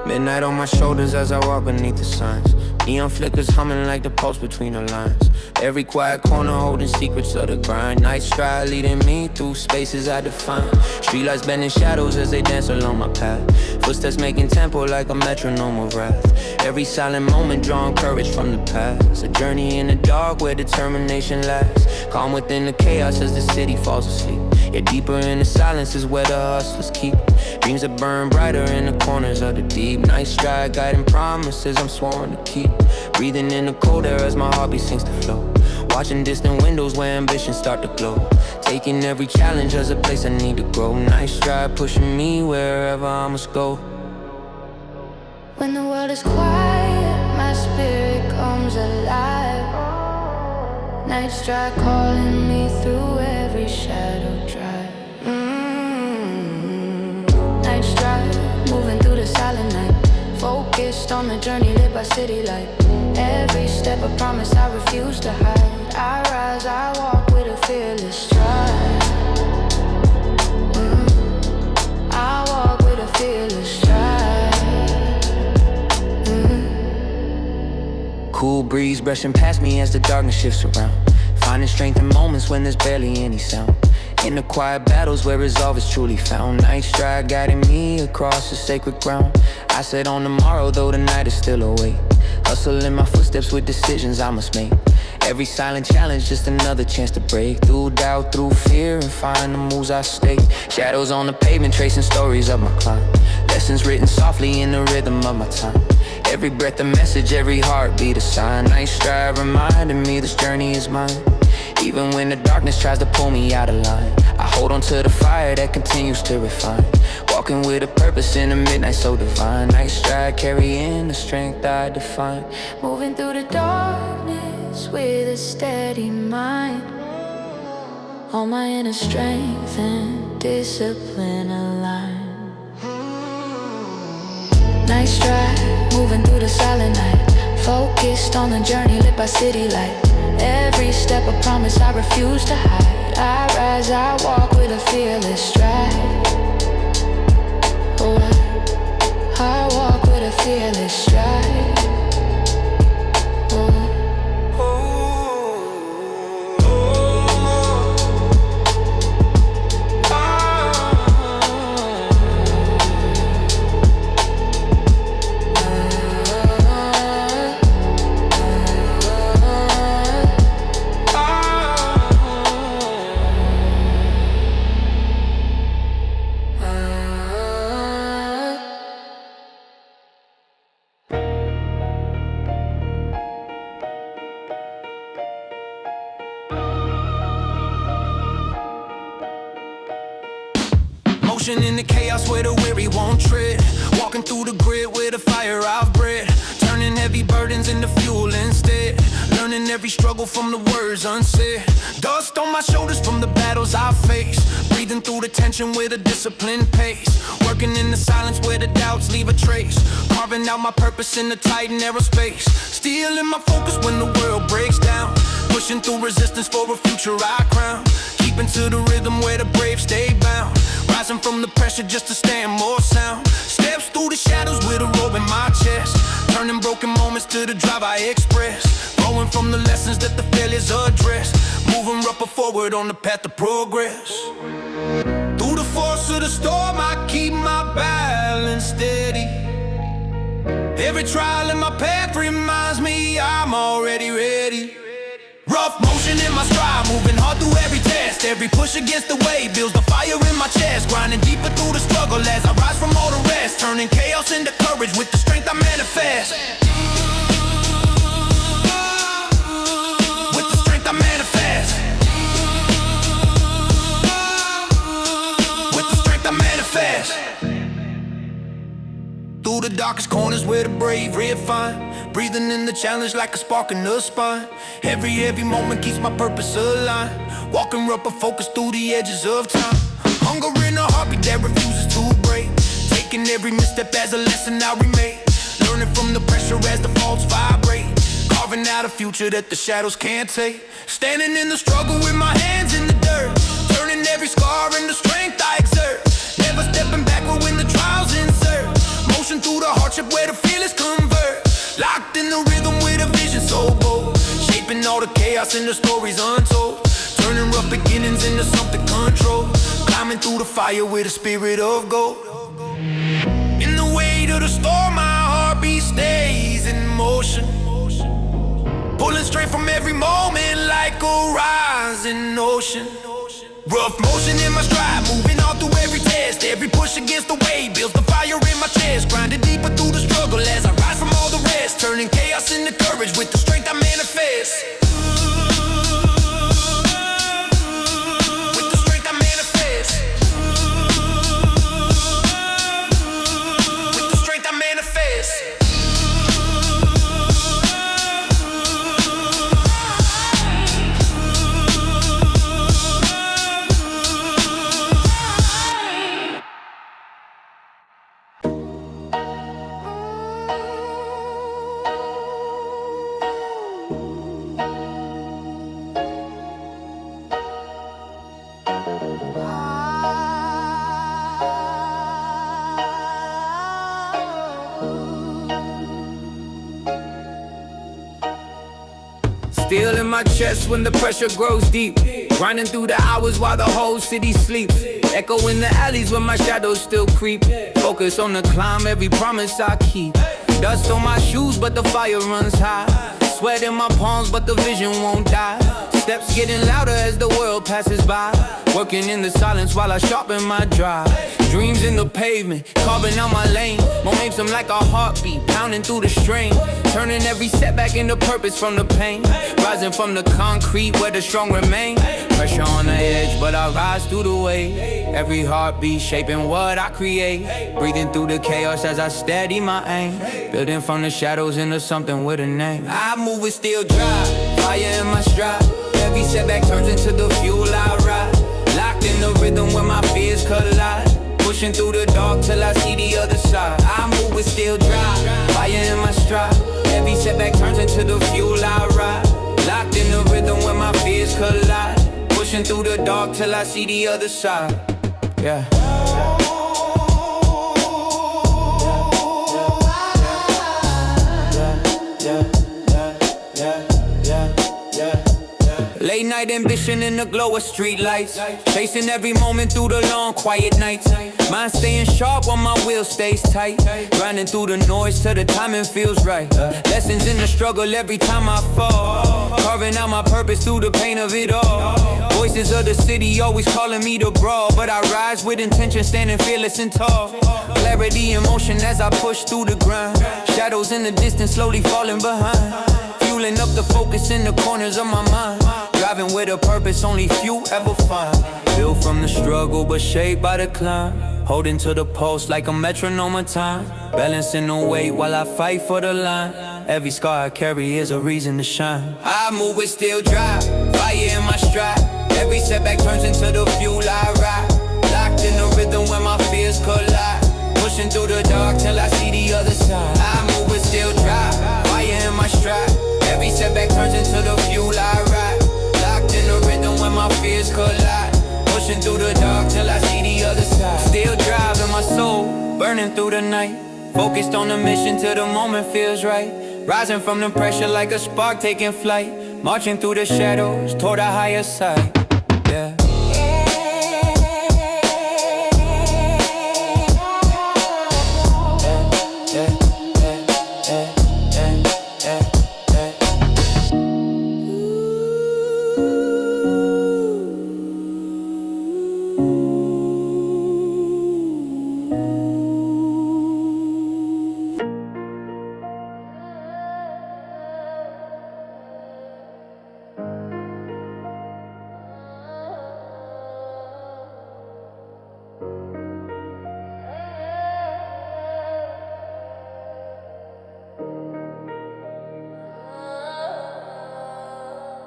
Midnight on my shoulders as I walk beneath the signs. Neon flickers humming like the pulse between the lines. Every quiet corner holding secrets of the grind. Night stride leading me through spaces I define. Streetlights bending shadows as they dance along my path. Footsteps making tempo like a metronome of wrath. Every silent moment drawing courage from the past. A journey in the dark where determination lasts. Calm within the chaos as the city falls asleep. Yet deeper in the silence is where the hustlers keep dreams that burn brighter in the corners of the deep. Night stride guiding promises I'm sworn to keep. Breathing in the cold air as my heartbeat sinks to flow. Watching distant windows where ambitions start to glow. Taking every challenge as a place I need to grow. Night stride pushing me wherever I must go. When the world is quiet, my spirit comes alive. Night stride calling me through every shadow drive. Night stride, moving through the silent night. Focused on the journey lit by city light. Every step a promise I refuse to hide. I rise, I walk with a fearless stride. I walk with a fearless stride. Cool breeze brushing past me as the darkness shifts around. Finding strength in moments when there's barely any sound. In the quiet battles where resolve is truly found. Night stride guiding me across the sacred ground. I set on tomorrow though the night is still awake. Hustle in my footsteps with decisions I must make. Every silent challenge just another chance to break through doubt, through fear, and find the moves I stake. Shadows on the pavement tracing stories of my climb. Lessons written softly in the rhythm of my time. Every breath a message, every heartbeat a sign. Night stride reminding me this journey is mine. Even when the darkness tries to pull me out of line, I hold on to the fire that continues to refine. Walking with a purpose in the midnight so divine. Night stride carrying the strength I define. Moving through the darkness with a steady mind. All my inner strength and discipline align. Night stride, moving through the silent night. Focused on the journey lit by city light. Every step a promise I refuse to hide. I rise, I walk with a fearless stride. Oh, I walk with a fearless stride. In the chaos where the weary won't tread. Walking through the grid with a fire I've bred. Turning heavy burdens into fuel instead. Learning every struggle from the words unsaid. Dust on my shoulders from the battles I face. Breathing through the tension with a disciplined pace. Working in the silence where the doubts leave a trace. Carving out my purpose in the tight narrow space. Still in my focus when the world breaks down. Pushing through resistance for a future I crown. Keeping to the rhythm where the brave stay bound. Rising from the pressure just to stand more sound. Steps through the shadows with a rope in my chest. Turning broken moments to the drive I express. Growing from the lessons that the failures address. Moving up or forward on the path to progress. Through the force of the storm I keep my balance steady. Every trial in my path reminds me I'm already ready. Rough motion in my stride, moving hard through every test. Every push against the wave builds the fire in my chest. Grinding deeper through the struggle as I rise from all the rest. Turning chaos into courage with the strength I manifest. With the strength I manifest. With the strength I manifest. Through the darkest corners where the brave refine. Breathing in the challenge like a spark in the spine. Every moment keeps my purpose aligned. Walking up a focus through the edges of time. Hunger in a heartbeat that refuses to break. Taking every misstep as a lesson I remake. Learning from the pressure as the faults vibrate. Carving out a future that the shadows can't take. Standing in the struggle with my hands in the dirt. Turning every scar into strength I exert. Never stepping backward when the trials insert. Motion through the hardship and the stories untold. Turning rough beginnings into something controlled. Climbing through the fire with a spirit of gold. In the weight of the storm, my heartbeat stays in motion. Pulling straight from every moment like a rising ocean. Rough motion in my stride, moving on through every test. Every push against the wave builds the fire in my chest. Grinding deeper through the struggle as I rise from all the rest. Turning chaos into courage with the strength I manifest. With the strength I manifest. With the strength I manifest. Steel in my chest when the pressure grows deep. Grinding through the hours while the whole city sleeps. Echo in the alleys where my shadows still creep. Focus on the climb, every promise I keep. Dust on my shoes, but the fire runs high. Sweat in my palms, but the vision won't die. Steps getting louder as the world passes by. Working in the silence while I sharpen my drive. Dreams in the pavement, carving out my lane. Momentum like a heartbeat, pounding through the strain. Turning every setback into purpose from the pain. Rising from the concrete where the strong remain. Pressure on the edge, but I rise through the wave. Every heartbeat shaping what I create. Breathing through the chaos as I steady my aim. Building from the shadows into something with a name. I move with steel drive, fire in my stride. Every setback turns into the fuel I ride. Locked in the rhythm where my fears collide. Pushing through the dark till I see the other side. I move with steel drive, fire in my stride. Every setback turns into the fuel I ride. Locked in the rhythm where my fears collide. Pushing through the dark till I see the other side. Yeah. Late night ambition in the glow of street lights. Chasing every moment through the long quiet nights. Mind staying sharp while my will stays tight. Grinding through the noise till the timing feels right. Lessons in the struggle every time I fall. Carving out my purpose through the pain of it all. Voices of the city always calling me to brawl. But I rise with intention, standing fearless and tall. Clarity in motion as I push through the grind. Shadows in the distance slowly falling behind. Fueling up the focus in the corners of my mind. Driving with a purpose only few ever find. Built from the struggle but shaped by the climb. Holding to the pulse like a metronome of time. Balancing the weight while I fight for the line. Every scar I carry is a reason to shine. I move with steel drive, fire in my stride. Every setback turns into the fuel I ride. Locked in the rhythm when my fears collide. Pushing through the dark till I see the other side. I move with steel drive, fire in my stride. Every setback turns into the fuel I ride. Locked in the rhythm when my fears collide. Pushing through the dark till I see the other side. Still driving my soul, burning through the night. Focused on the mission till the moment feels right. Rising from the pressure like a spark taking flight. Marching through the shadows toward a higher side. Yeah.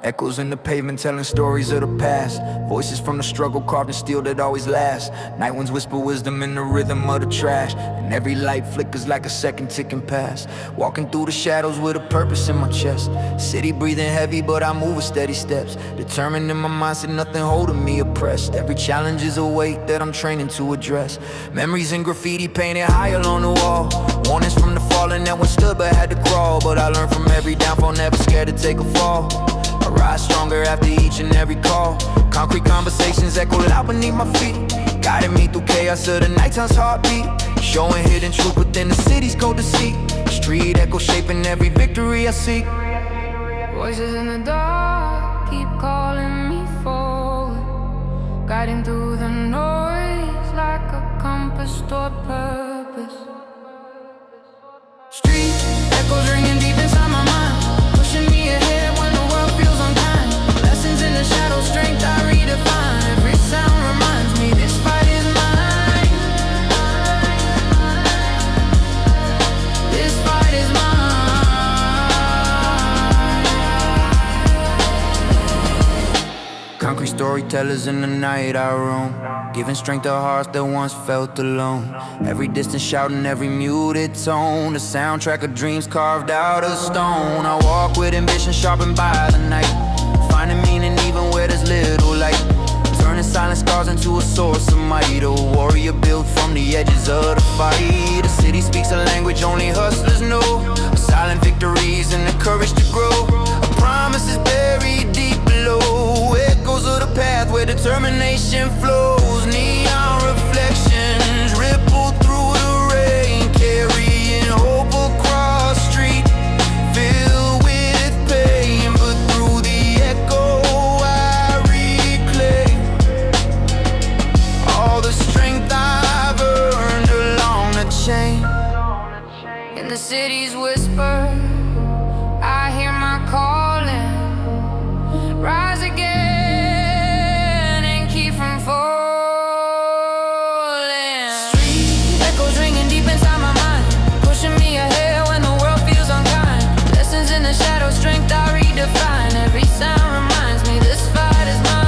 Echoes in the pavement telling stories of the past. Voices from the struggle carved in steel that always lasts. Night winds whisper wisdom in the rhythm of the trash. And every light flickers like a second ticking past. Walking through the shadows with a purpose in my chest. City breathing heavy but I move with steady steps. Determined in my mindset, nothing holding me oppressed. Every challenge is a weight that I'm training to address. Memories in graffiti painted high along the wall. Warnings from the falling that one stood but had to crawl. But I learned from every downfall, never scared to take a fall. I rise stronger after each and every call. Concrete conversations echo loud beneath my feet, guiding me through chaos of the nighttime's heartbeat, showing hidden truth within the city's cold deceit. Street echo shaping every victory I seek. Voices in the dark keep calling me forward, guiding through the noise like a compass toward purpose. Street echoes ringing deep inside my mind, pushing me ahead when the world feels unkind. Lessons in the shadows, strength I redefine. Every sound reminds me this fight is mine. This fight is mine. Concrete storytellers in the night I roam, giving strength to hearts that once felt alone. Every distant shouting, every muted tone, the soundtrack of dreams carved out of stone. I walk with ambition sharpened by the night, finding meaning even where there's little light, turning silent scars into a source of might. A warrior built from the edges of the fight. The city speaks a language only hustlers know, silent victories and the courage to grow. A promise is buried deep below, echoes of the path where determination flows. Neon reflections ripple through the rain, carrying hope across street filled with pain. But through the echo I reclaim all the strength I've earned along the chain. In the city's whisper, I hear my calling. Rise again and keep from falling. Street echoes ringing deep inside my mind, pushing me ahead when the world feels unkind. Lessons in the shadows, strength I redefine. Every sound reminds me this fight is mine.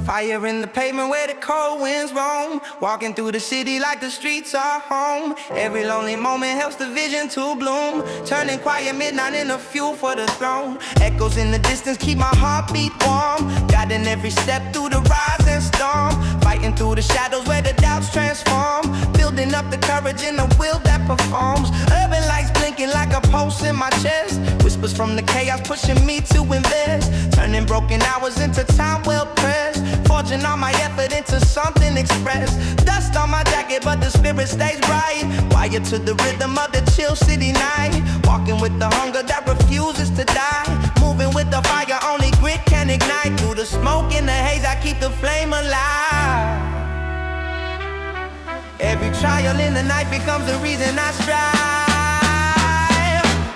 Fire in the pavement where the cold winds roam, walking through the city like the streets are home. Every lonely moment helps the vision to bloom, turning quiet midnight into fuel for the throne. Echoes in the distance keep my heartbeat warm, guiding every step through the rise and storm. Fighting through the shadows where the doubts transform, building up the courage in the will that performs. Urban lights blinking like a pulse in my chest, whispers from the chaos pushing me to invest, turning broken hours into time well pressed, forging all my effort into something expressed. Dust on my jacket but the spirit stays bright, wired to the rhythm of the chill city night. Walking with the hunger that refuses to die, moving with the fire only grit can ignite. Through the smoke and the haze I keep the flame alive. Every trial in the night becomes the reason I strive.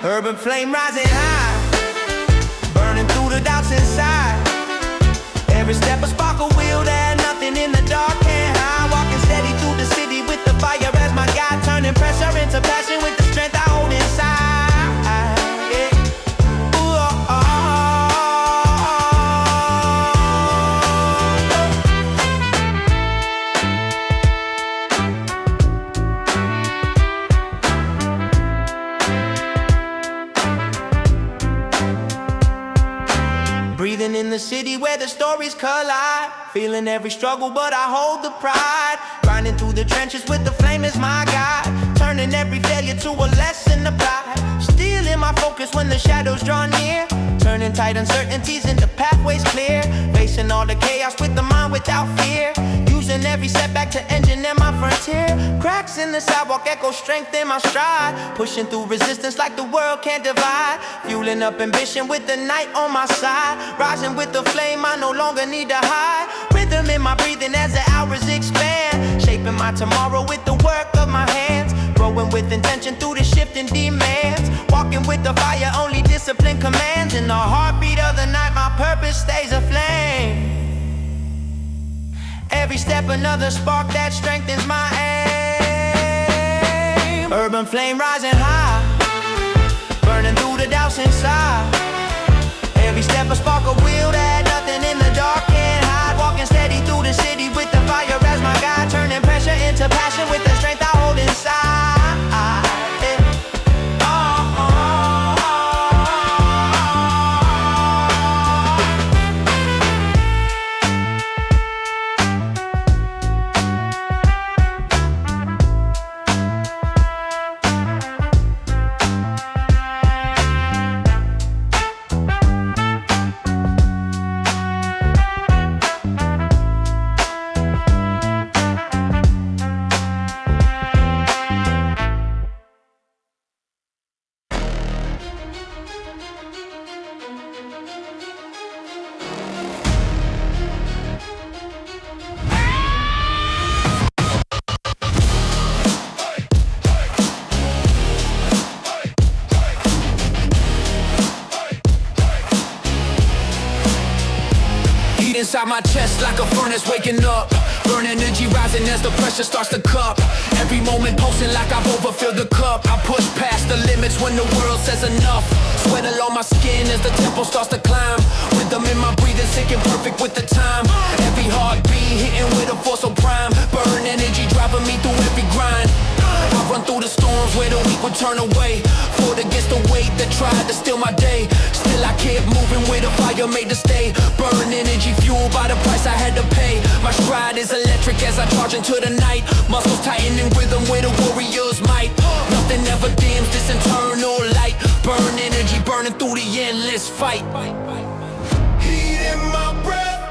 Urban flame rising high, burning through the doubts inside. Every step a sparkle wheel that nothing in the dark can hide. Walking steady through the city with the fire as my guide, turning pressure into passion with the strength I hold inside. Yeah. Ooh, oh, oh. Breathing in the city where the stories collide, feeling every struggle but I hold the pride. Grinding through the trenches with the flame as my guide, turning every failure to a lesson applied. Stealing my focus when the shadows draw near, turning tight uncertainties into pathways clear. Facing all the chaos with the mind without fear, using every setback to engineer my frontier. Cracks in the sidewalk echo strength in my stride, pushing through resistance like the world can't divide. Fueling up ambition with the night on my side, rising with the flame I no longer need to hide. Rhythm in my breathing as the hours expand, shaping my tomorrow with the work of my hands. Growing with intention through the shifting demands, walking with the fire only discipline commands. In the heartbeat of the night my purpose stays aflame. Every step another spark that strengthens my aim. Urban flame rising high, burning through the doubts inside. Every step a spark of will that nothing in the dark can hide. Walking steady through the city with the fire as my guide, turning pressure into passion with the strength I hold inside. Inside my chest like a furnace waking up, burn energy rising as the pressure starts to cup. Every moment pulsing like I've overfilled the cup. I push past the limits when the world says enough. Sweat along my skin as the tempo starts to climb. Rhythm in my breathing sinking perfect with the time. Every heartbeat hitting with a force so prime. Burn energy driving me through every grind. I run through the storms where the weak would turn away, fought against the weight that tried to steal my day. Still I kept moving with a fire made to stay. Burn energy fueled by the price I had to pay. My stride is electric as I charge into the night. Muscles tighten in rhythm with a warrior's might. Nothing ever dims this internal light. Burn energy burning through the endless fight. Heat in my breath,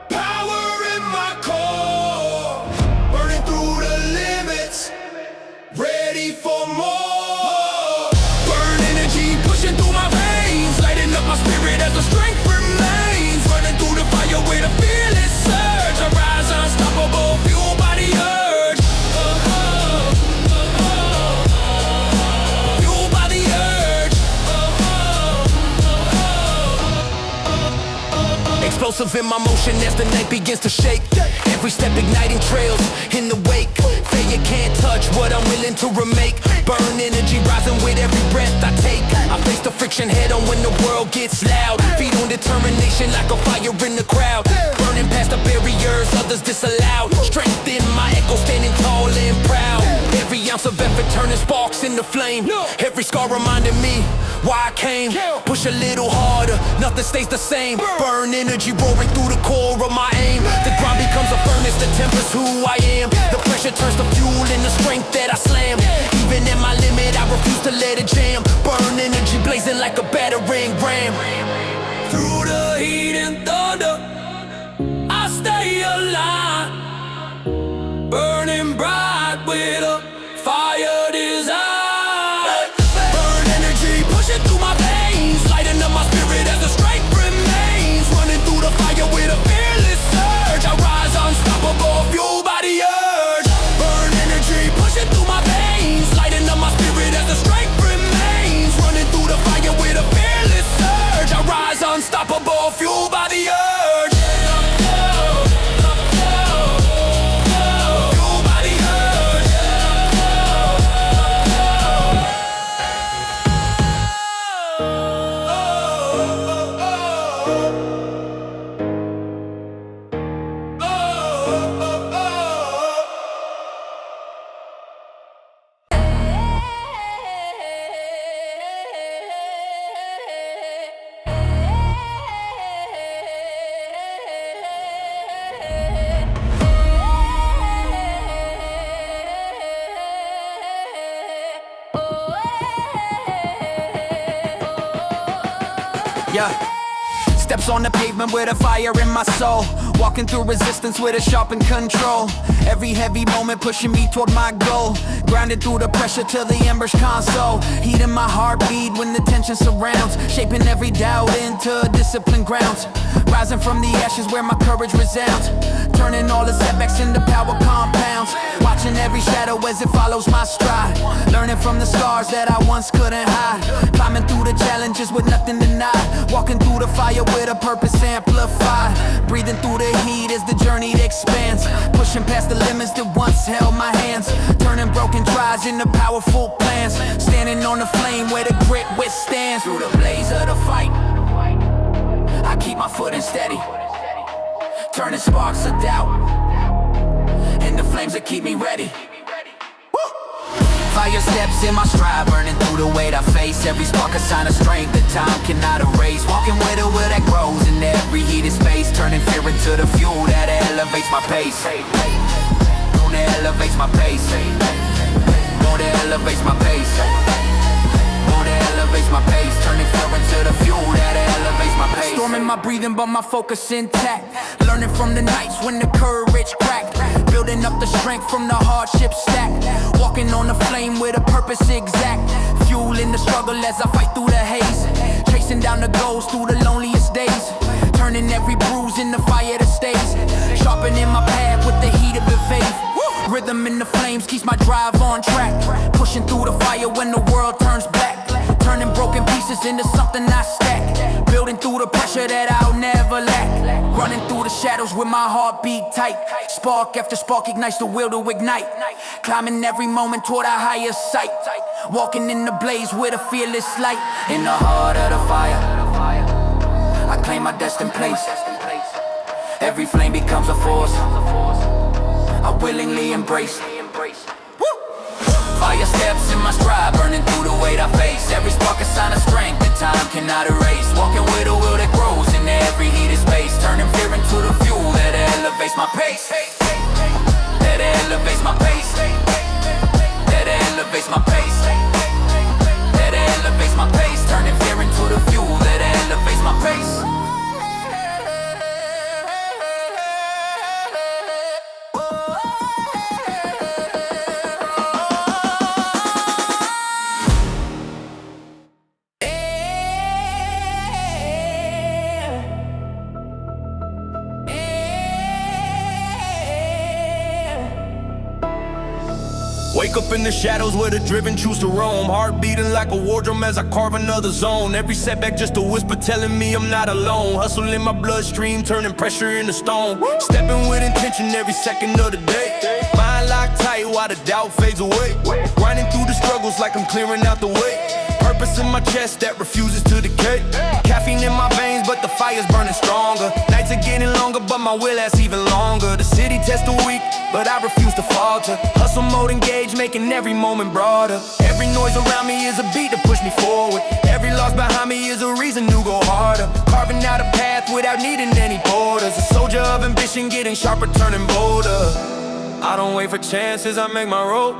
power in my core, burning through the limits, ready for more. Burn energy pushing through my veins, lighting up my spirit as the strength remains. Running through the fire with a fearless surge, I rise unstoppable, fueled by the urge. Fueled by the urge. Explosive in my motion as the night begins to shake. Every step igniting trails in the wake. Failure can't touch what I'm willing to remake. Burn energy rising with every breath I take. I face the friction head on when the world gets loud. Feed on determination like a fire in the crowd. Burning past the barriers others disallowed. Strength in my echo standing tall and proud. Every ounce of effort turning sparks into flame. Every scar reminding me why I came. Push a little harder, nothing stays the same. Burn energy roaring through the core of my aim. The grind becomes a furnace, the temper's who I am. The pressure turns to fuel in the strength that I slam. Even at my limit, I refuse to let it jam. Burn energy blazing like a battering ram. Through the heat and thunder, I stay alive, burning bright with a fire desire. Burn energy pushing through my veins, lighting up my spirit as the strength remains. Running through the fire with a fearless surge, I rise unstoppable, fueled by the urge. Burn energy pushing through my veins, lighting up my spirit as the strength remains. Running through the fire with a Yeah. Steps on the pavement with a fire in my soul. Walking through resistance with a sharpened control. Every heavy moment pushing me toward my goal. Grounded through the pressure till the embers console. Heat in my heartbeat when the tension surrounds. Shaping every doubt into disciplined grounds. Rising from the ashes where my courage resounds. Turning all the setbacks into power compounds. Watching every shadow as it follows my stride. Learning from the scars that I once couldn't hide. Climbing through the challenges with nothing to deny. Walking through the fire with a purpose amplified. Breathing through the heat as the journey expands. Pushing past the limits that once held my hands. Turning broken tries into powerful plans. Standing on the flame where the grit withstands. Through the blaze of the fight, I keep my footing steady. Turning sparks of doubt into flames that keep me ready. Fire steps in my stride, burning through the weight I face. Every spark a sign of strength that time cannot erase. Walking with a will that grows in every heated space. Turning fear into the fuel that elevates my pace. Moon that elevates my pace. Moon that elevates my pace. Moon that elevates my pace. Turning fear into the fuel that elevates my pace. Storming my breathing but my focus intact. Learning from the nights when the courage cracked. Building up the strength from the hardship stack. Walking on the flame with a purpose exact. Fueling the struggle as I fight through the haze. Chasing down the goals through the loneliest days. Turning every bruise into fire that stays. Sharpening my path with the heat of the faith. Rhythm in the flames keeps my drive on track. Pushing through the fire when the world turns black. Turning broken pieces into something I stack. Building through the pressure that I'll never lack. Running through the shadows with my heartbeat tight. Spark after spark ignites the will to ignite. Climbing every moment toward a higher sight. Walking in the blaze with a fearless light. In the heart of the fire, I claim my destined place. Every flame becomes a force I willingly embrace. Fire steps in my stride, burning through the weight I face. Every spark a sign of strength that time cannot erase. Walking with a will that grows in every heated space. Turning fear into the fuel that elevates my pace. That elevates my pace. That elevates my pace. That elevates my pace. Turning fear into the fuel that elevates my pace. Wake up in the shadows where the driven choose to roam. Heart beating like a war drum as I carve another zone. Every setback just a whisper telling me I'm not alone. Hustle in my bloodstream, turning pressure into stone. Stepping with intention every second of the day. Mind locked tight while the doubt fades away. Grinding through the struggles like I'm clearing out the way. Purpose in my chest that refuses to decay. Caffeine in my veins but the fire's burning stronger. Nights are getting longer but my will lasts even longer. The city tests the weak but I refuse to falter. Hustle mode engaged, making every moment broader. Every noise around me is a beat to push me forward. Every loss behind me is a reason to go harder. Carving out a path without needing any borders. A soldier of ambition getting sharper, turning bolder. I don't wait for chances, I make my road.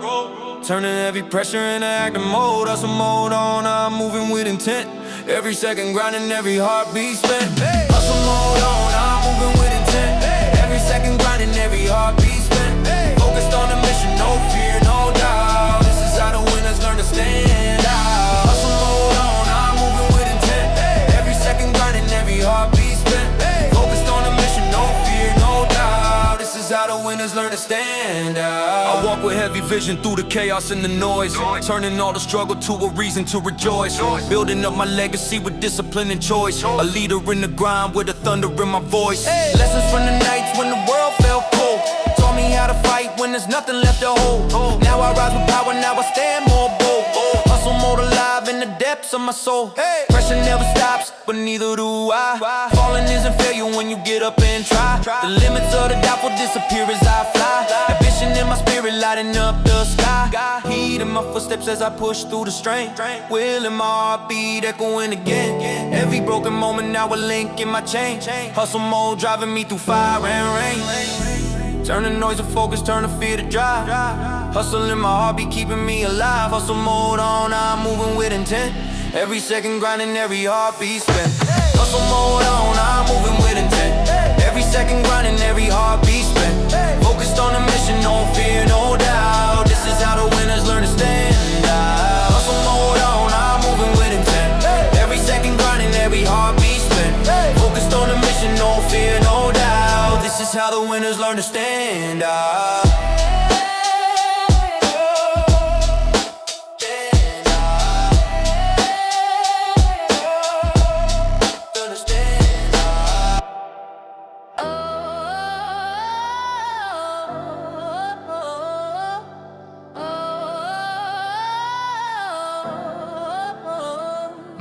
Turning every pressure into active mode. Hustle mode on, I'm moving with intent. Every second grinding, every heartbeat spent. Hustle mode on, I'm moving with intent. Every second grinding, every heartbeat spent. Focused on the mission, no fear, no doubt. This is how the winners learn to stand out. Hustle mode on, I'm moving with intent. Every second grinding, every heartbeat spent. Focused on the mission, no fear, no doubt. This is how the winners learn to stand out. I walk with heavy vision through the chaos and the noise. Turning all the struggle to a reason to rejoice. Building up my legacy with discipline and choice. A leader in the grind with the thunder in my voice. Lessons from the nights when the world felt cold. Taught me how to fight when there's nothing left to hold. Now I rise with power, now I stand more bold. Hustle mode alive in the depths of my soul. Pressure never stops, but neither do I. Falling isn't failure when you get up and try. The limits of the doubtful disappear as I fly. Ambition in my spirit lighting up the sky. Heat in my footsteps as I push through the strain. Will in my heartbeat echoing again. Every broken moment now a link in my chain. Hustle mode driving me through fire and rain. Turning noise to focus, turning fear to drive. Hustle in my heartbeat keeping me alive. Hustle mode on, I'm moving with intent. Every second grinding, every heartbeat spent. Hustle mode on, I'm moving with intent. Every second grinding, every heartbeat spent. Focused on the mission, no fear, no doubt. This is how the winners learn to stand out. Hustle mode on, I'm moving with intent. Every second grinding, every heartbeat spent. Focused on the mission, no fear, no doubt. This is how the winners learn to stand out.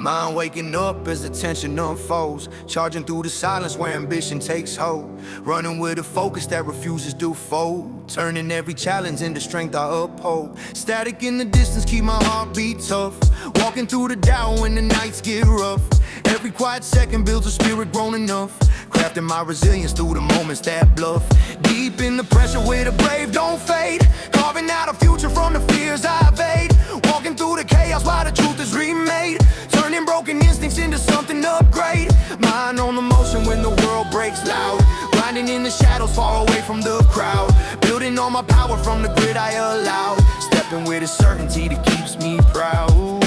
Mind waking up as the tension unfolds. Charging through the silence where ambition takes hold. Running with a focus that refuses to fold. Turning every challenge into strength I uphold. Static in the distance, keep my heartbeat tough. Walking through the doubt when the nights get rough. Every quiet second builds a spirit grown enough. Crafting my resilience through the moments that bluff. Deep in the pressure where the brave don't fade. Carving out a future from the fears I evade. Walking through the chaos while the truth is remade. Turning broken instincts into something upgrade. Mind on the motion when the world breaks loud. Grinding in the shadows far away from the crowd. Building all my power from the grid I allow. Stepping with a certainty that keeps me proud.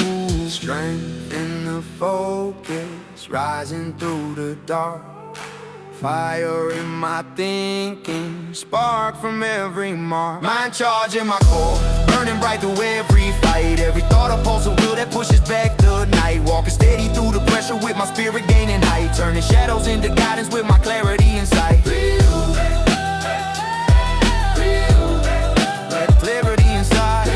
Strength in the focus, rising through the dark. Fire in my thinking, spark from every mark. Mind charge in my core, burning bright through every fight. Every thought a pulse of will that pushes back the night. Walking steady through the pressure with my spirit gaining height. Turning shadows into guidance with my clarity and sight. That clarity inside.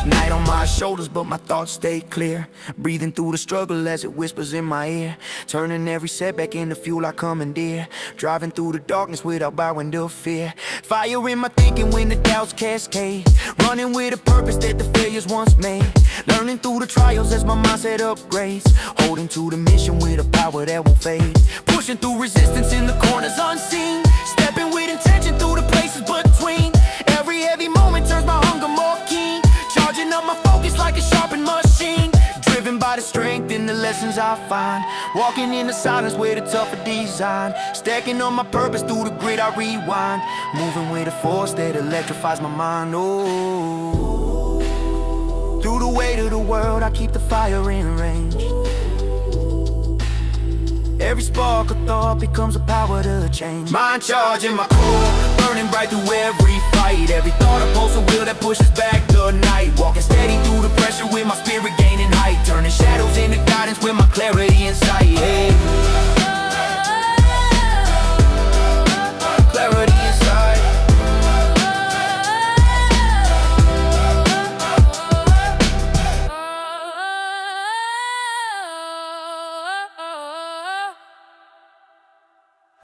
Night on my shoulders, but my thoughts stay clear. Breathing through the struggle as it whispers in my ear. Turning every setback into fuel I commandeer. Driving through the darkness without bowing to fear. Fire in my thinking when the doubts cascade. Running with a purpose that the failures once made. Learning through the trials as my mindset upgrades. Holding to the mission with a power that won't fade. Pushing through resistance in the corners unseen. Stepping with intention through the places between. Every heavy moment turns my hunger more keen. Charging up my focus like a sharpened machine. Driven by the strength in the lessons I find. Walking in the silence with a tougher design. Stacking on my purpose through the grit I rewind. Moving with a force that electrifies my mind. Oh, through the weight of the world I keep the fire in range. Every spark of thought becomes a power to change. Mind charging my core, burning bright through every fight. Every thought a pulse of will that pushes back the night.